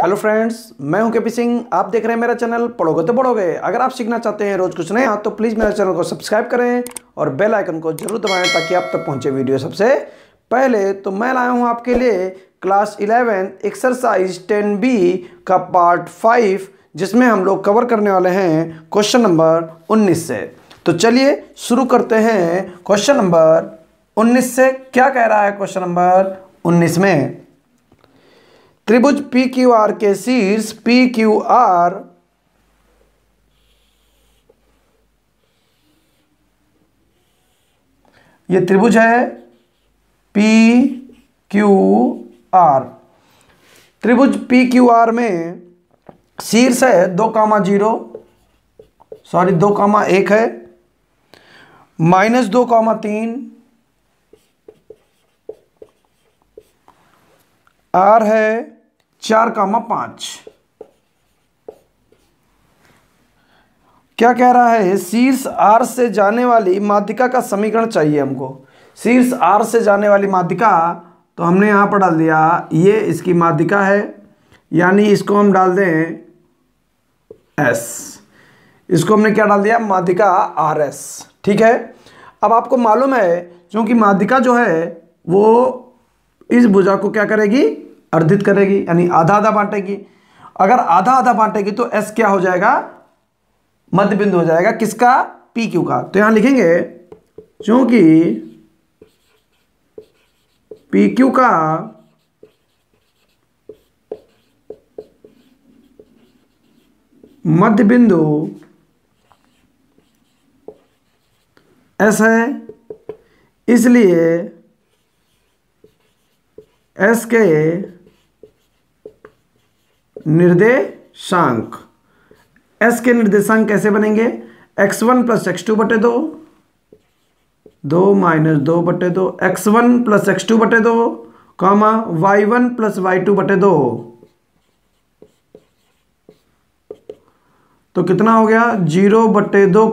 Hello friends, मैं हूं KP Singh. आप देख रहे हैं मेरा चैनल पढ़ोगे तो पढ़ोगे। अगर आप सीखना चाहते हैं रोज कुछ नया तो प्लीज़ मेरे चैनल को सब्सक्राइब करें और बेल आइकन को जरूर दबाएं ताकि आप तक पहुंचे वीडियो सबसे पहले। तो मैं लाया हूं आपके लिए क्लास 11 एक्सरसाइज 10B का पार्ट 5, जिसमें हम लोग कवर करने वाले हैं क्वेश्चन नंबर 19 से। तो चलिए शुरू करते हैं क्वेश्चन नंबर 19 से। क्या कह रहा है क्वेश्चन नंबर 19 में? त्रिभुज पी क्यू आर के शीर्ष पी क्यू आर ये त्रिभुज है पी क्यू आर। त्रिभुज पी क्यू आर में शीर्ष है 2,0 सॉरी 2,1 है, -2,3 आर है 4,5। क्या कह रहा है? शीर्ष आर से जाने वाली माध्यिका का समीकरण चाहिए हमको। शीर्ष आर से जाने वाली माध्यिका तो हमने यहाँ पर डाल दिया, ये इसकी माध्यिका है, यानी इसको हम डाल दें एस। इसको हमने क्या डाल दिया? माध्यिका आर एस। ठीक है। अब आपको मालूम है क्योंकि माध्यिका जो है वो इस भुजा को क्या करेगी? अर्धित करेगी, यानी आधा आधा बांटेगी। अगर आधा आधा बांटेगी तो एस क्या हो जाएगा? मध्य बिंदु हो जाएगा। किसका? पी क्यू का। तो यहां लिखेंगे क्योंकि पी क्यू का मध्य बिंदु एस है, इसलिए एस के निर्देशांक, एस के निर्देशांक कैसे बनेंगे? x1 + x2 बटे 2, 2 - 2 बटे 2, x1 + x2 बटे 2, y1 + y2 बटे 2। तो कितना हो गया? 0 बटे 2,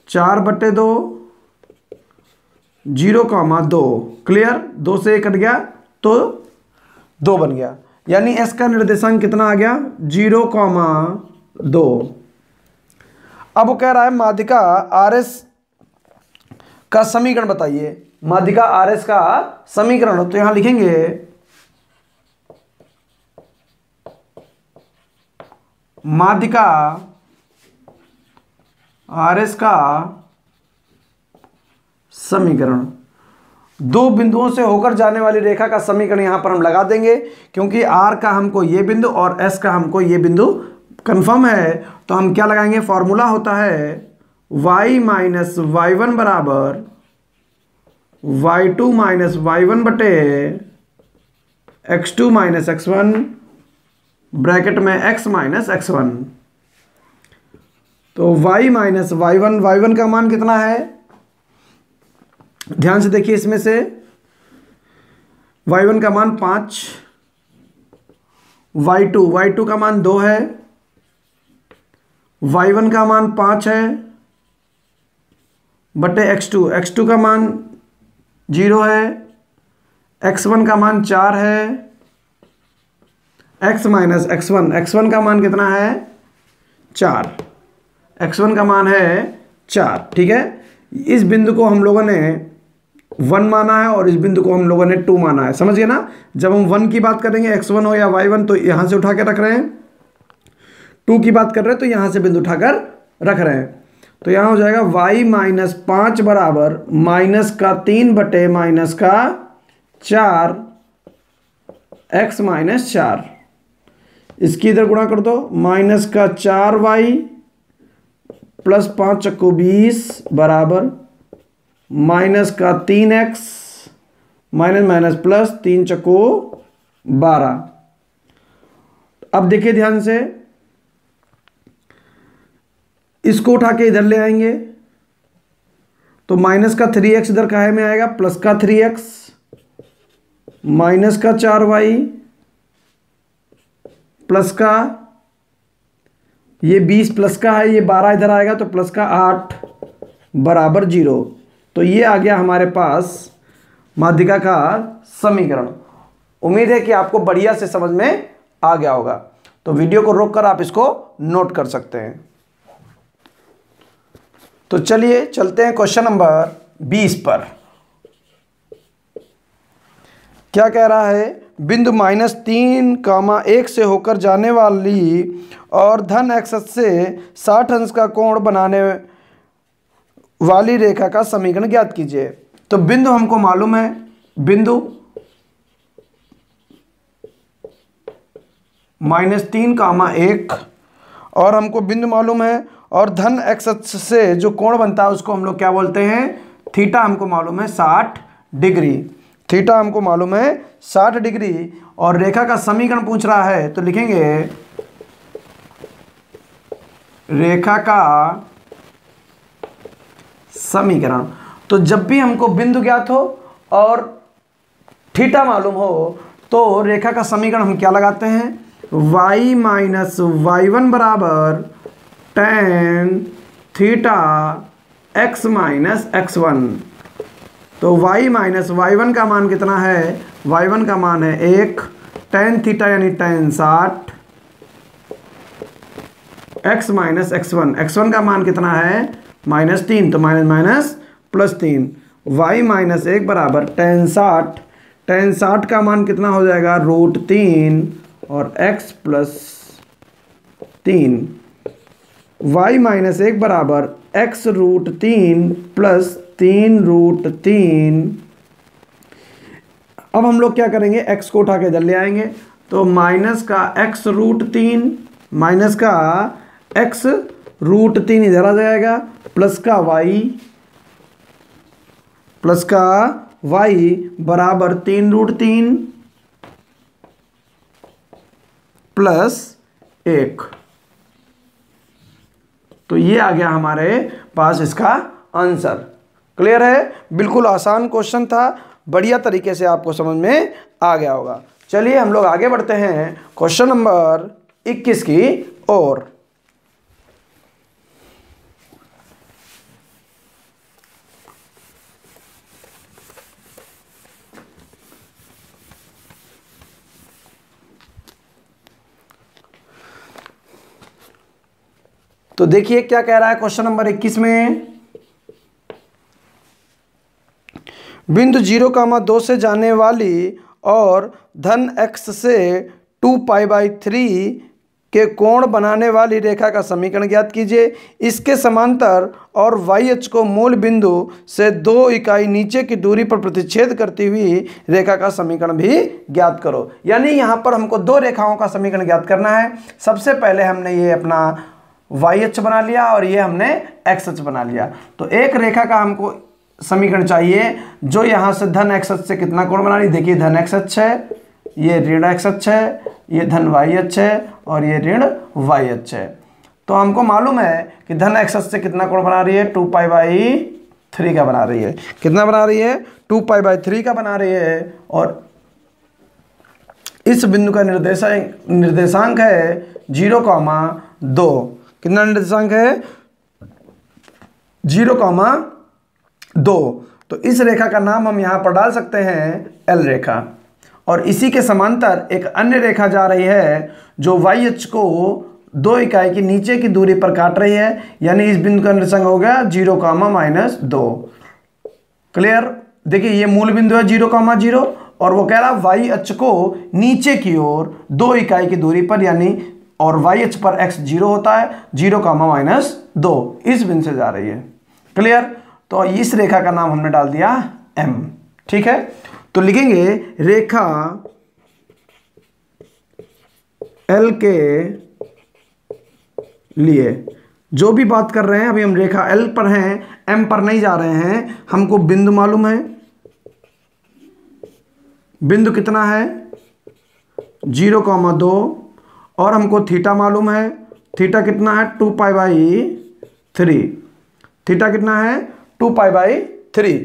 4 बटे 2, 0,2। क्लियर? 2 से 1 कट गया तो 2 बन गया, यानी एस का निर्देशांक कितना आ गया? 0,2। अब वो कह रहा है माध्यिका आर एस का समीकरण बताइए। माध्यिका आर एस का समीकरण, तो यहां लिखेंगे माध्यिका आर एस का समीकरण। दो बिंदुओं से होकर जाने वाली रेखा का समीकरण यहां पर हम लगा देंगे, क्योंकि आर का हमको ये बिंदु और एस का हमको ये बिंदु कंफर्म है। तो हम क्या लगाएंगे? फॉर्मूला होता है y - y1 बराबर y2 - y1 बटे x2 - x1 ब्रैकेट में x - x1। तो y - y1 का मान कितना है? ध्यान से देखिए, इसमें से y1 का मान 5, y2 का मान 2 है, y1 का मान 5 है बटे x2 का मान 0 है, x1 का मान 4 है, x - x1 का मान कितना है? 4। x1 का मान है 4। ठीक है। इस बिंदु को हम लोगों ने 1 माना है और इस बिंदु को हम लोगों ने 2 माना है। समझिए ना, जब हम 1 की बात करेंगे x1 हो या y1 तो यहां से उठा के रख रहे हैं, 2 की बात कर रहे हैं तो यहां से बिंदु उठाकर रख रहे हैं। तो यहां हो जाएगा y - 5 बराबर -3 बटे -4 x - 4। इसकी इधर गुणा कर दो, -4y + 5 × 20 बराबर -3x -3 × 12। अब देखिए ध्यान से, इसको उठा के इधर ले आएंगे तो -3x इधर काहे में आएगा? +3x -4y प्लस का ये 20 प्लस का है, ये 12 इधर आएगा तो +8 बराबर 0। तो ये आ गया हमारे पास माध्यिका का समीकरण। उम्मीद है कि आपको बढ़िया से समझ में आ गया होगा। तो वीडियो को रोककर आप इसको नोट कर सकते हैं। तो चलिए चलते हैं क्वेश्चन नंबर 20 पर। क्या कह रहा है, बिंदु -3, 1 से होकर जाने वाली और धन x अक्ष से 60 अंश का कोण बनाने वाली रेखा का समीकरण ज्ञात कीजिए। तो बिंदु हमको मालूम है, बिंदु -3, 1 और हमको बिंदु मालूम है और धन x अक्ष से जो कोण बनता है उसको हम लोग क्या बोलते हैं, थीटा हमको मालूम है 60 डिग्री। थीटा हमको मालूम है 60 डिग्री और रेखा का समीकरण पूछ रहा है तो लिखेंगे रेखा का समीकरण। तो जब भी हमको बिंदु ज्ञात हो और थीटा मालूम हो तो रेखा का समीकरण हम क्या लगाते हैं, y माइनस y1 बराबर tan theta x minus x1। तो y माइनस y1 का मान कितना है, y1 का मान है 1, tan थीटा यानी tan 60, x minus x1, x1 का मान कितना है -3, तो माइनस माइनस +3, y माइनस 1 बराबर tan 60, tan 60 का मान कितना हो जाएगा √3 और x प्लस 3, y माइनस 1 बराबर x √3 प्लस 3√3। अब हम लोग क्या करेंगे, x को उठा के इधर ले आएंगे तो माइनस का x √3 माइनस का x √3 इधर आ जाएगा प्लस का y बराबर 3√3 प्लस 1। तो ये आ गया हमारे पास इसका आंसर। क्लियर है, बिल्कुल आसान क्वेश्चन था, बढ़िया तरीके से आपको समझ में आ गया होगा। चलिए हम लोग आगे बढ़ते हैं क्वेश्चन नंबर 21 की ओर। तो देखिए क्या कह रहा है क्वेश्चन नंबर 21 में, बिंदु 0, 2 से जाने वाली और धन x से 2π/3 के कोण बनाने वाली रेखा का समीकरण ज्ञात कीजिए। इसके समांतर और y अक्ष को मूल बिंदु से 2 इकाई नीचे की दूरी पर प्रतिच्छेद करती हुई रेखा का समीकरण भी ज्ञात करो। यानी यहाँ पर हमको 2 रेखाओं का समीकरण ज्ञात करना है। सबसे पहले हमने ये अपना y अक्ष बना लिया और ये हमने x अक्ष बना लिया। तो एक रेखा का हमको समीकरण चाहिए जो यहाँ से धन x अक्ष से कितना कोण बना रही, देखिए धन x अक्ष है, ये ऋण x अक्ष है, ये धन y अक्ष है और ये ऋण y अक्ष है। तो हमको मालूम है कि धन x अक्ष से कितना कोण बना रही है, 2π/3 का बना रही है। कितना बना रही है, 2π/3 का बना रही है। और इस बिंदु का निर्देशांक है 0,2। कितना निर्देशांक है, 0,2। तो इस रेखा का नाम हम यहाँ पर डाल सकते हैं L रेखा। और इसी के समांतर एक अन्य रेखा जा रही है जो y अक्ष को 2 इकाई की नीचे की दूरी पर काट रही है, यानी इस बिंदु का निर्देशांक हो गया 0,-2। क्लियर, देखिए ये मूल बिंदु है 0,0 और वो कह रहा y अक्ष को नीचे की ओर 2 इकाई की दूरी पर, यानी और y अक्ष पर x 0 होता है, 0,-2 इस बिंदु से जा रही है। क्लियर, तो इस रेखा का नाम हमने डाल दिया M। ठीक है, तो लिखेंगे रेखा L के लिए जो भी बात कर रहे हैं, अभी हम रेखा L पर हैं, M पर नहीं जा रहे हैं। हमको बिंदु मालूम है, बिंदु कितना है 0,2 और हमको थीटा मालूम है, थीटा कितना है 2π/3। थीटा कितना है 2π/3।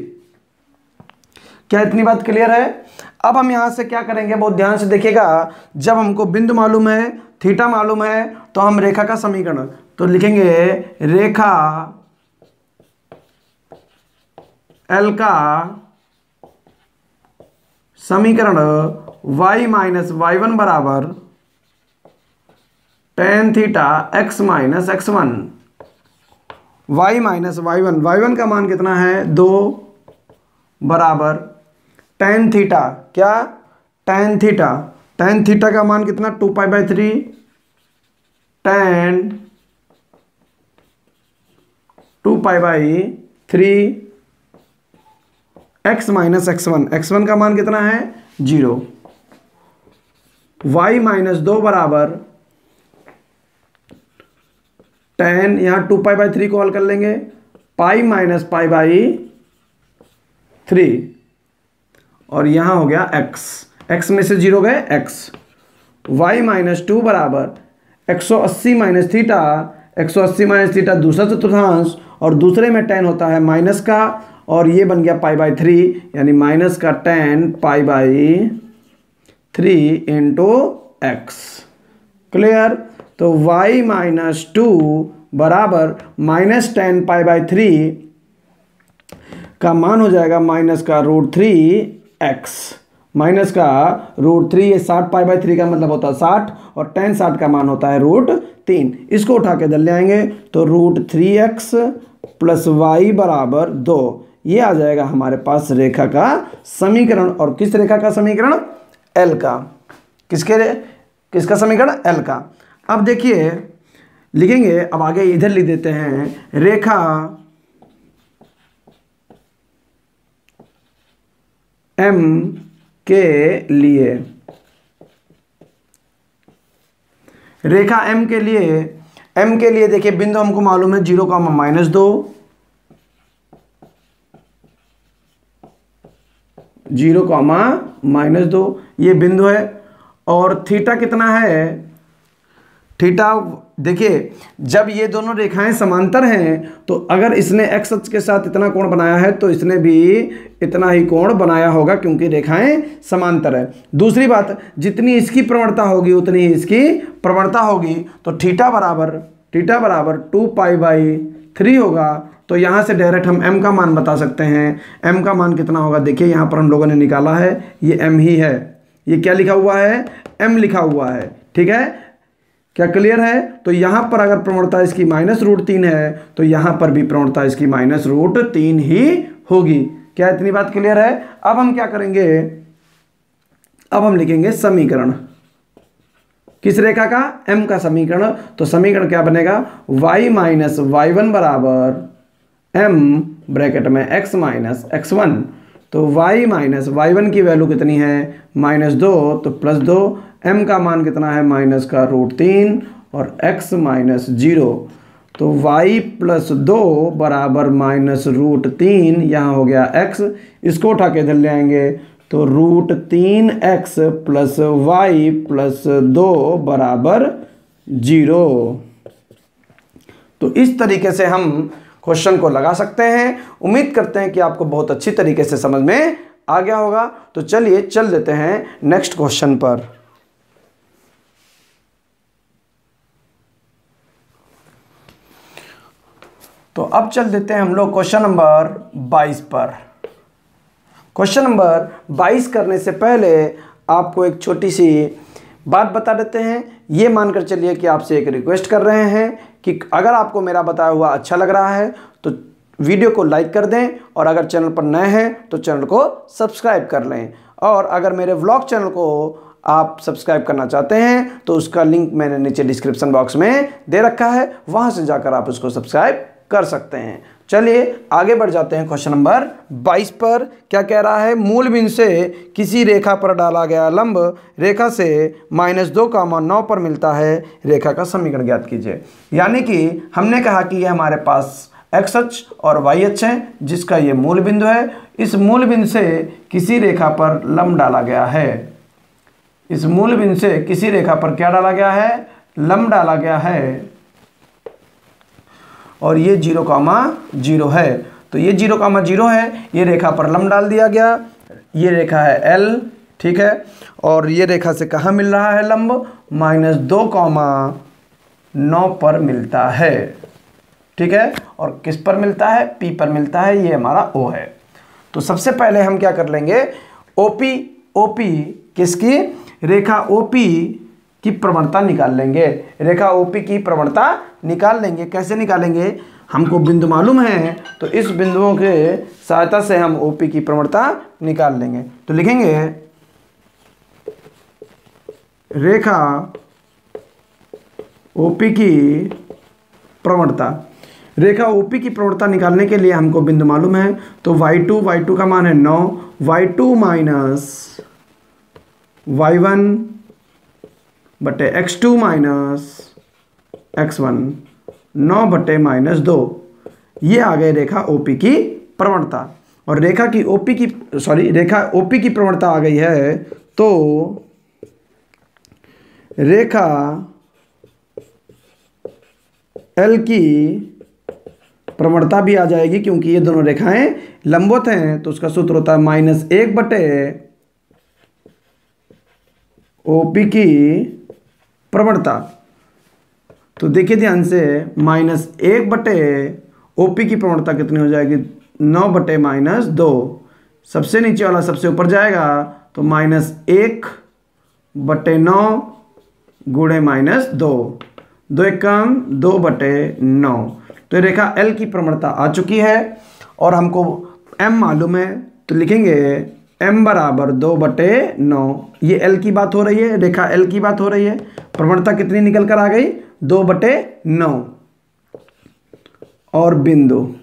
क्या इतनी बात क्लियर है? अब हम यहां से क्या करेंगे, बहुत ध्यान से देखिएगा। जब हमको बिंदु मालूम है, थीटा मालूम है, तो हम रेखा का समीकरण तो लिखेंगे रेखा L का समीकरण y माइनस y1 बराबर tan theta x minus x1। y minus y1 का मान कितना है 2 बराबर tan थीटा, क्या tan थीटा का मान कितना 2π/3 tan 2π/3 x माइनस x1 का मान कितना है 0। y माइनस 2 बराबर tan, यहाँ 2π/3 को हल कर लेंगे, पाई माइनस π/3 और यहाँ हो गया x में से 0 गए x। y माइनस 2 बराबर 180 माइनस थीटा, 180 माइनस थीटा दूसरा चतुर्थांश और दूसरे में tan होता है माइनस का, और ये बन गया π/3 यानी माइनस का tan π/3 इंटू x। क्लियर। तो y माइनस 2 बराबर माइनस tan π/3 का मान हो जाएगा माइनस का √3x, माइनस का √3, ये 60 π/3 का मतलब होता है 60 और tan 60 का मान होता है √3। इसको उठा के इधर ले आएंगे तो √3x प्लस y बराबर 2, ये आ जाएगा हमारे पास रेखा का समीकरण। और किस रेखा का समीकरण? L का। किसका समीकरण? L का। अब देखिए लिखेंगे, अब आगे इधर लिख देते हैं, रेखा M के लिए, रेखा M के लिए देखिए बिंदु हमको मालूम है 0, -2, 0, -2 ये बिंदु है। और थीटा कितना है? थीटा देखिए जब ये दोनों रेखाएं समांतर हैं तो अगर इसने x अक्ष के साथ इतना कोण बनाया है तो इसने भी इतना ही कोण बनाया होगा, क्योंकि रेखाएं समांतर है। दूसरी बात, जितनी इसकी प्रवणता होगी उतनी ही इसकी प्रवणता होगी, तो थीटा बराबर 2π/3 होगा। तो यहाँ से डायरेक्ट हम m का मान बता सकते हैं। m का मान कितना होगा? देखिए यहाँ पर हम लोगों ने निकाला है, ये m ही है। ये क्या लिखा हुआ है? m लिखा हुआ है। ठीक है, क्या क्लियर है? तो यहाँ पर अगर प्रवणता इसकी -√3 है तो यहाँ पर भी प्रवणता इसकी -√3 ही होगी। क्या इतनी बात क्लियर है? अब हम क्या करेंगे? अब हम लिखेंगे समीकरण। किस रेखा का? M का समीकरण। तो समीकरण क्या बनेगा? y माइनस y1 बराबर m ब्रैकेट में x माइनस x1। तो y माइनस y1 की वैल्यू कितनी है? -2, तो +2। m का मान कितना है? माइनस का √3 और x माइनस 0। तो y प्लस 2 बराबर -√3, यहाँ हो गया x। इसको उठा के इधर ले आएंगे तो √3x प्लस y प्लस 2 बराबर 0। तो इस तरीके से हम क्वेश्चन को लगा सकते हैं। उम्मीद करते हैं कि आपको बहुत अच्छी तरीके से समझ में आ गया होगा। तो चलिए चल देते हैं नेक्स्ट क्वेश्चन पर। तो अब चल देते हैं हम लोग क्वेश्चन नंबर 22 पर। क्वेश्चन नंबर 22 करने से पहले आपको एक छोटी सी बात बता देते हैं। ये मानकर चलिए कि आपसे एक रिक्वेस्ट कर रहे हैं कि अगर आपको मेरा बताया हुआ अच्छा लग रहा है तो वीडियो को लाइक कर दें, और अगर चैनल पर नए हैं तो चैनल को सब्सक्राइब कर लें। और अगर मेरे व्लॉग चैनल को आप सब्सक्राइब करना चाहते हैं तो उसका लिंक मैंने नीचे डिस्क्रिप्शन बॉक्स में दे रखा है, वहाँ से जाकर आप उसको सब्सक्राइब कर सकते हैं। चलिए आगे बढ़ जाते हैं क्वेश्चन नंबर 22 पर। क्या कह रहा है? मूल बिंदु से किसी रेखा पर डाला गया लंब रेखा से -2, 9 पर मिलता है, रेखा का समीकरण ज्ञात कीजिए। यानी कि हमने कहा कि ये हमारे पास x अक्ष और y अक्ष है, जिसका ये मूल बिंदु है। इस मूल बिंदु से किसी रेखा पर लंब डाला गया है। इस मूल बिंदु से किसी रेखा पर क्या डाला गया है? लंब डाला गया है। और ये 0,0 है, तो ये 0,0 है, ये रेखा पर लंब डाल दिया गया। ये रेखा है L, ठीक है। और ये रेखा से कहाँ मिल रहा है लंब? -2,9 पर मिलता है, ठीक है। और किस पर मिलता है? P पर मिलता है। ये हमारा O है। तो सबसे पहले हम क्या कर लेंगे? OP किसकी? रेखा ओपी की प्रवणता निकाल लेंगे। रेखा ओपी की प्रवणता निकाल लेंगे। कैसे निकालेंगे? हमको बिंदु मालूम है तो इस बिंदुओं के सहायता से हम ओपी की प्रवणता निकाल लेंगे। तो लिखेंगे रेखा ओपी की प्रवणता। रेखा ओपी की प्रवणता निकालने के लिए हमको बिंदु मालूम है तो y2 का मान है 9, y2 माइनस y1 बटे x2 माइनस x1, 9 बटे माइनस 2। ये आ गए रेखा ओपी की प्रवणता। और रेखा ओपी की प्रवणता आ गई है तो रेखा एल की प्रवणता भी आ जाएगी, क्योंकि ये दोनों रेखाएं लंबवत हैं। तो उसका सूत्र होता है -1 बटे ओपी की प्रवणता। तो देखिए ध्यान से, -1 बटे ओपी की प्रवणता कितनी हो जाएगी? 9 बटे -2। सबसे नीचे वाला सबसे ऊपर जाएगा तो -1 बटे 9 गुणे -2, 2 एक कम 2 बटे 9। तो रेखा एल की प्रवणता आ चुकी है और हमको m मालूम है तो लिखेंगे m बराबर 2 बटे 9। ये एल की बात हो रही है, रेखा एल की बात हो रही है। प्रवणता कितनी निकल कर आ गई? 2 बटे 9। और बिंदु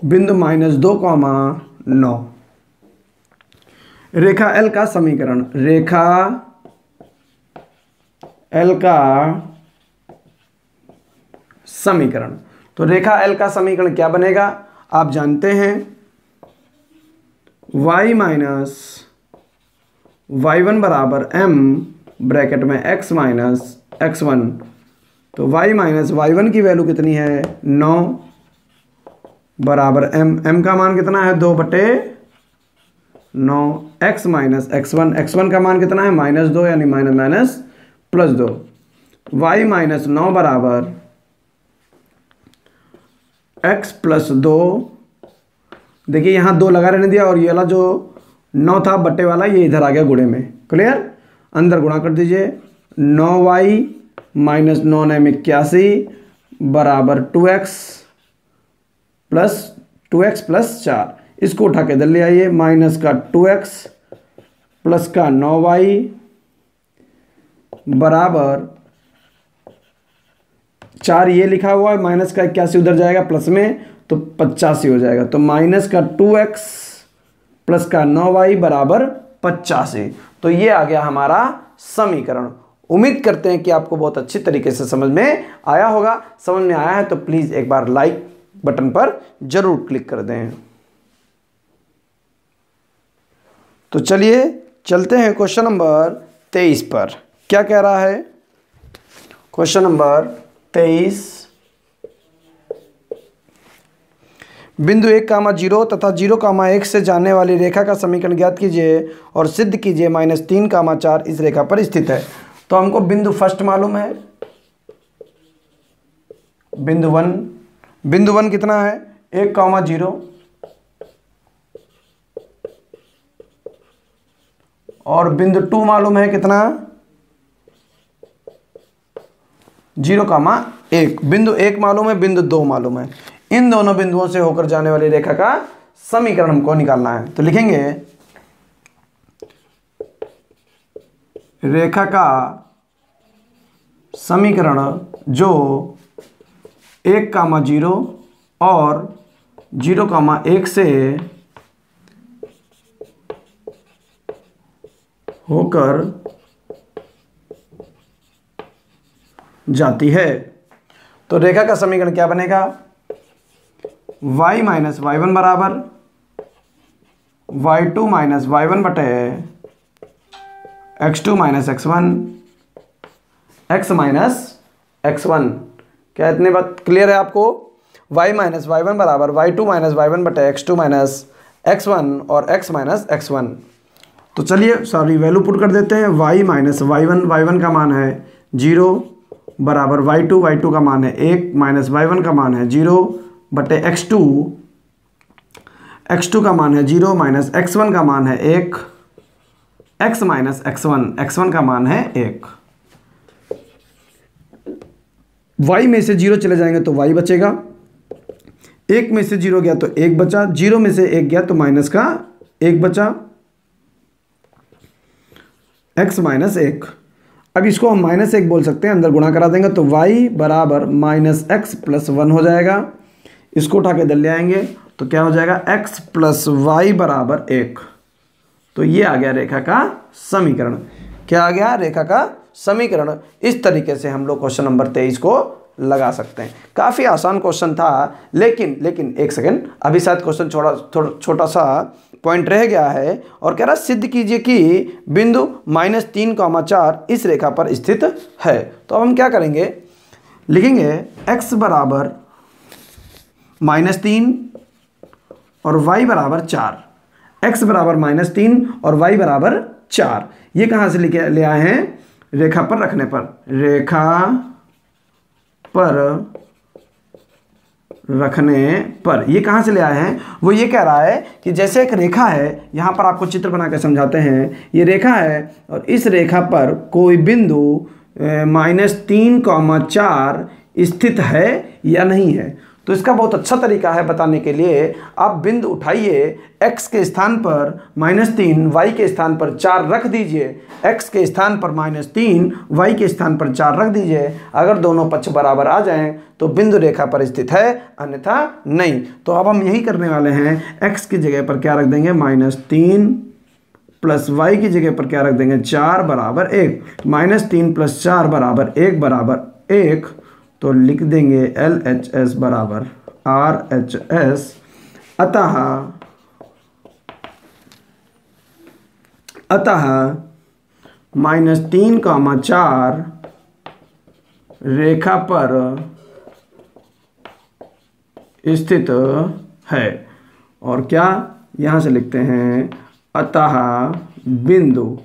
-2,9। रेखा एल का समीकरण। रेखा एल का समीकरण। तो रेखा एल का समीकरण क्या बनेगा? आप जानते हैं y माइनस y1 बराबर m ब्रैकेट में x माइनस x1। तो y माइनस y1 की वैल्यू कितनी है? 9 बराबर m का मान कितना है? 2 बटे 9। x माइनस x1 का मान कितना है? -2, यानी माइनस +2। y माइनस 9 बराबर x प्लस 2। देखिए यहाँ 2 लगा रहने दिया और ये वाला जो 9 था बट्टे वाला, ये इधर आ गया गुणे में। क्लियर? अंदर गुणा कर दीजिए। 9y माइनस 9 81 बराबर 2x प्लस 4। इसको उठा के इधर ले आइए। माइनस का 2x प्लस का 9y बराबर 4, ये लिखा हुआ है। माइनस का 81 उधर जाएगा प्लस में तो 85 हो जाएगा। तो माइनस का 2x प्लस का 9y बराबर 85। तो ये आ गया हमारा समीकरण। उम्मीद करते हैं कि आपको बहुत अच्छी तरीके से समझ में आया होगा। समझ में आया है तो प्लीज़ एक बार लाइक बटन पर जरूर क्लिक कर दें। तो चलिए चलते हैं क्वेश्चन नंबर 23 पर। क्या कह रहा है? क्वेश्चन नंबर 23, बिंदु 1,0 तथा 0,1 से जाने वाली रेखा का समीकरण ज्ञात कीजिए और सिद्ध कीजिए -3,4 इस रेखा पर स्थित है। तो हमको बिंदु फर्स्ट मालूम है, बिंदु वन कितना है? 1,0। और बिंदु 2 मालूम है कितना? 0,1। बिंदु 1 मालूम है, बिंदु 2 मालूम है। इन दोनों बिंदुओं से होकर जाने वाली रेखा का समीकरण हमको निकालना है। तो लिखेंगे रेखा का समीकरण जो 1,0 और 0,1 से होकर जाती है। तो रेखा का समीकरण क्या बनेगा? y माइनस y1 बराबर y2 माइनस y1 बटे x2 minus x1, x minus x1। क्या इतनी बात क्लियर है आपको? y माइनस y1 बराबर y2 माइनस y1 बटे x2 माइनस x1 और x माइनस x1। तो चलिए सॉरी वैल्यू पुट कर देते हैं। y माइनस y1 का मान है 0 बराबर y2 का मान है 1 माइनस y1 का मान है 0 बटे x2 x2 का मान है 0 माइनस x1 का मान है 1, x माइनस x1 का मान है 1। y में से 0 चले जाएंगे तो y बचेगा, 1 में से 0 गया तो 1 बचा, 0 में से 1 गया तो माइनस का 1 बचा, x माइनस 1। अब इसको हम -1 बोल सकते हैं, अंदर गुणा करा देंगे तो y बराबर माइनस एक्स प्लस 1 हो जाएगा। इसको उठा के इधर ले आएंगे तो क्या हो जाएगा, x प्लस वाई बराबर 1। तो ये आ गया रेखा का समीकरण। क्या आ गया, रेखा का समीकरण। इस तरीके से हम लोग क्वेश्चन नंबर 23 को लगा सकते हैं। काफ़ी आसान क्वेश्चन था, लेकिन एक सेकंड, अभी शायद क्वेश्चन छोटा सा पॉइंट रह गया है और कह रहा सिद्ध कीजिए कि बिंदु -3,4 इस रेखा पर स्थित है। तो अब हम क्या करेंगे, लिखेंगे x बराबर -3 और y बराबर 4। x बराबर -3 और y बराबर 4। ये कहाँ से ले आए हैं, रेखा पर रखने पर, रेखा पर रखने पर। ये कहाँ से ले आए हैं, वो ये कह रहा है कि जैसे एक रेखा है, यहाँ पर आपको चित्र बना के समझाते हैं। ये रेखा है और इस रेखा पर कोई बिंदु -3,4 स्थित है या नहीं है। तो इसका बहुत अच्छा तरीका है बताने के लिए, आप बिंदु उठाइए, x के स्थान पर -3, y के स्थान पर 4 रख दीजिए, x के स्थान पर -3, y के स्थान पर 4 रख दीजिए। अगर दोनों पक्ष बराबर आ जाएं तो बिंदु रेखा पर स्थित है, अन्यथा नहीं। तो अब हम यही करने वाले हैं, x की जगह पर क्या रख देंगे, -3 प्लस y की जगह पर क्या रख देंगे, 4 बराबर 1। -3 + 4 बराबर 1 बराबर 1। तो लिख देंगे LHS बराबर RHS। अतः -3,4 रेखा पर स्थित है। और क्या, यहाँ से लिखते हैं अतः बिंदु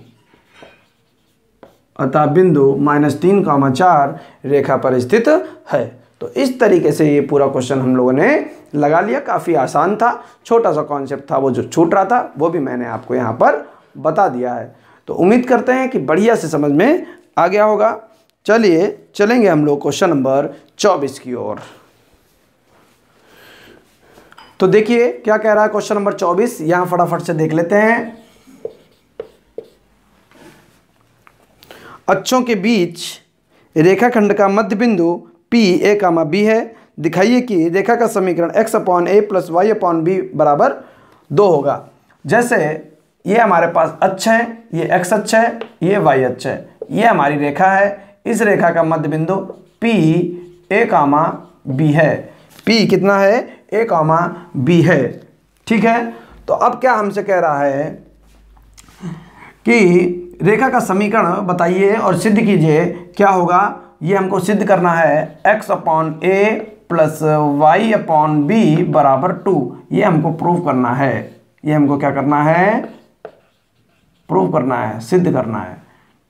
-3,4 रेखा पर स्थित है। तो इस तरीके से ये पूरा क्वेश्चन हम लोगों ने लगा लिया। काफ़ी आसान था, छोटा सा कॉन्सेप्ट था, वो जो छूट रहा था वो भी मैंने आपको यहाँ पर बता दिया है। तो उम्मीद करते हैं कि बढ़िया से समझ में आ गया होगा। चलिए चलेंगे हम लोग क्वेश्चन नंबर 24 की ओर। तो देखिए क्या कह रहा है क्वेश्चन नंबर 24, यहाँ फटाफट से देख लेते हैं। अक्षों के बीच रेखाखंड का मध्य बिंदु P A, B है। दिखाइए कि रेखा का समीकरण x/a + y/b बराबर 2 होगा। जैसे ये हमारे पास अक्ष है, ये x अक्ष है, ये y अक्ष है, ये हमारी रेखा है। इस रेखा का मध्य बिंदु P A, B है। P कितना है, A, B है। ठीक है, तो अब क्या हमसे कह रहा है कि रेखा का समीकरण बताइए और सिद्ध कीजिए। क्या होगा, ये हमको सिद्ध करना है x/a + y/b बराबर 2। ये हमको प्रूव करना है, ये हमको क्या करना है, प्रूव करना है, सिद्ध करना है।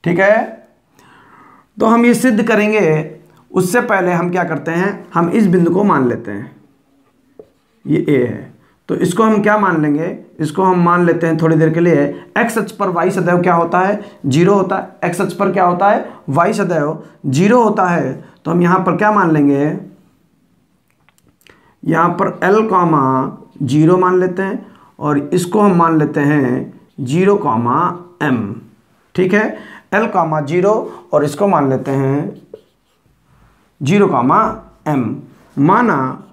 ठीक है, तो हम ये सिद्ध करेंगे। उससे पहले हम क्या करते हैं, हम इस बिंदु को मान लेते हैं, ये A है। तो इसको हम क्या मान लेंगे, इसको हम मान लेते हैं थोड़ी देर के लिए। x अक्ष पर y सदैव क्या होता है, 0 होता है। x अक्ष पर क्या होता है, y सदैव 0 होता है। तो हम यहाँ पर क्या मान लेंगे, यहाँ पर L, 0 मान लेते हैं और इसको हम मान लेते हैं 0, m। ठीक है, L, 0 और इसको मान लेते हैं 0, m। माना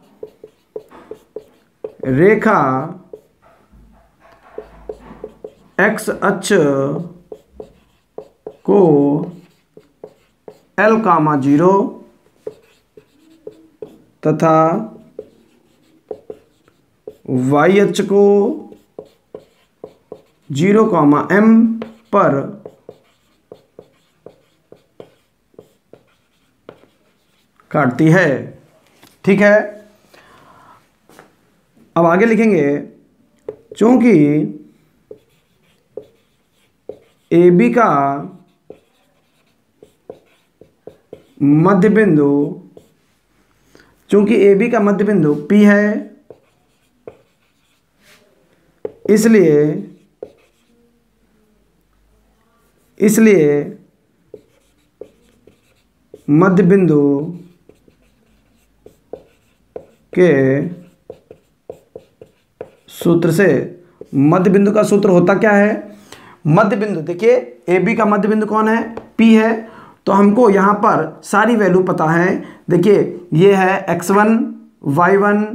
रेखा x अक्ष को L, 0 तथा y अक्ष को 0, m पर काटती है। ठीक है, अब आगे लिखेंगे, चूंकि AB का मध्य बिंदु, चूंकि AB का मध्य बिंदु P है इसलिए मध्य बिंदु के सूत्र से, मध्य बिंदु का सूत्र होता क्या है? मध्य बिंदु, देखिए ए बी का मध्य बिंदु कौन है? P है। तो हमको यहाँ पर सारी वैल्यू पता है। देखिए ये है x1, y1,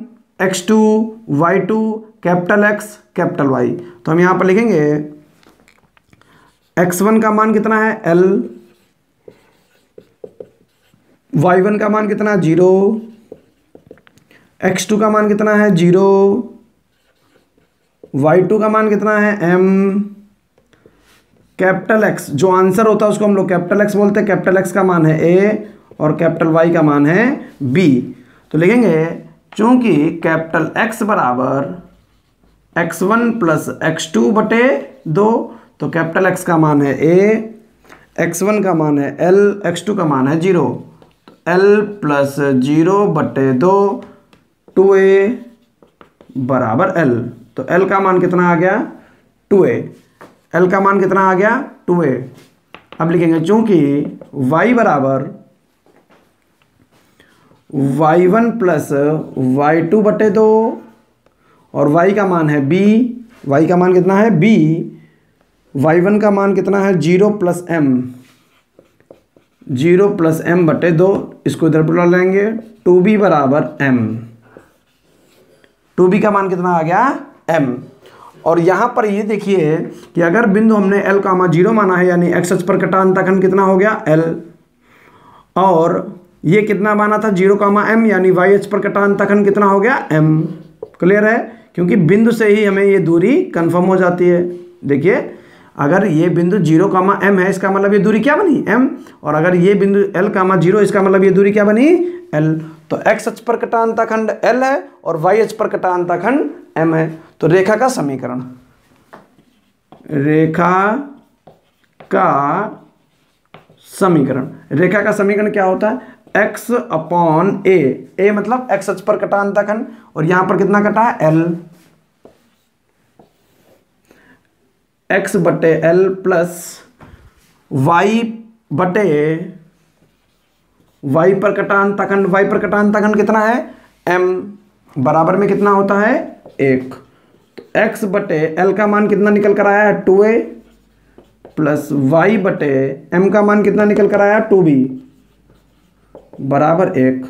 x2, y2, capital X, capital Y। तो हम यहाँ पर लिखेंगे x1 का मान कितना है? L, y1 का मान कितना? 0, x2 का मान कितना है? 0, y2 का मान कितना है? M, कैपिटल X, जो आंसर होता है उसको हम लोग कैपिटल X बोलते हैं। कैपिटल X का मान है A और कैपिटल Y का मान है B। तो लिखेंगे चूंकि कैपिटल X बराबर x1 प्लस x2 बटे 2, तो कैपिटल X का मान है A, x1 का मान है L, x2 का मान है 0। तो L प्लस 0 बटे 2, 2A बराबर L। तो L का मान कितना आ गया? 2A। L का मान कितना आ गया? 2A। अब लिखेंगे चूंकि y बराबर y1 प्लस y2 बटे 2 और y का मान है b, y का मान कितना है? b, y1 का मान कितना है? 0 प्लस m, 0 प्लस m बटे 2, इसको इधर बुला लेंगे। 2b बराबर m, 2b का मान कितना आ गया? m। और यहाँ पर ये देखिए कि अगर बिंदु हमने L का मान 0 माना है, यानी x अक्ष पर कटा अंतःखंड कितना हो गया? L, और ये कितना माना था? 0, m, यानी y अक्ष पर कटा अंतःखंड कितना हो गया? m। क्लियर है? क्योंकि बिंदु से ही हमें ये दूरी कंफर्म हो जाती है। देखिए अगर ये बिंदु 0, m है, इसका मतलब ये दूरी क्या बनी? m। और अगर ये बिंदु L, 0, इसका मतलब ये दूरी क्या बनी? L। तो x अक्ष पर कटा अंतःखंड L है और y अक्ष पर कटा अंतःखंड m है। तो रेखा का समीकरण, रेखा का समीकरण क्या होता है? x अपॉन a मतलब x अक्ष पर कटा अंतःखंड, और यहां पर कितना कटा है? L, x बटे L प्लस y बटे y पर कटा अंतःखंड कितना है? m, बराबर में कितना होता है? 1। तो x बटे L का मान कितना निकल कर आया है? 2A, प्लस y बटे m का मान कितना निकल कर आया? 2B, बराबर 1।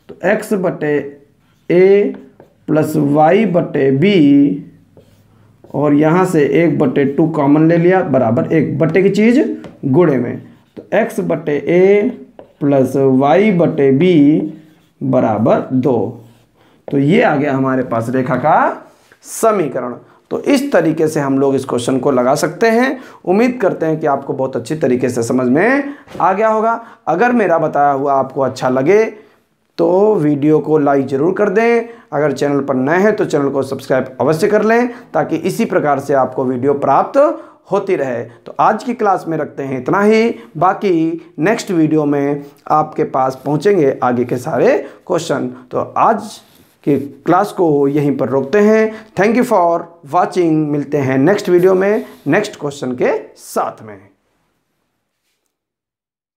तो x बटे A प्लस y बटे B, और यहाँ से 1 बटे 2 कॉमन ले लिया, बराबर 1। बटे की चीज़ गुणे में, तो x बटे A प्लस y बटे B बराबर 2। तो ये आ गया हमारे पास रेखा का समीकरण। तो इस तरीके से हम लोग इस क्वेश्चन को लगा सकते हैं। उम्मीद करते हैं कि आपको बहुत अच्छी तरीके से समझ में आ गया होगा। अगर मेरा बताया हुआ आपको अच्छा लगे तो वीडियो को लाइक ज़रूर कर दें। अगर चैनल पर नए हैं तो चैनल को सब्सक्राइब अवश्य कर लें, ताकि इसी प्रकार से आपको वीडियो प्राप्त होती रहे। तो आज की क्लास में रखते हैं इतना ही। बाकी नेक्स्ट वीडियो में आपके पास पहुंचेंगे आगे के सारे क्वेश्चन। तो आज की क्लास को यहीं पर रोकते हैं। Thank you for watching. मिलते हैं नेक्स्ट वीडियो में नेक्स्ट क्वेश्चन के साथ में।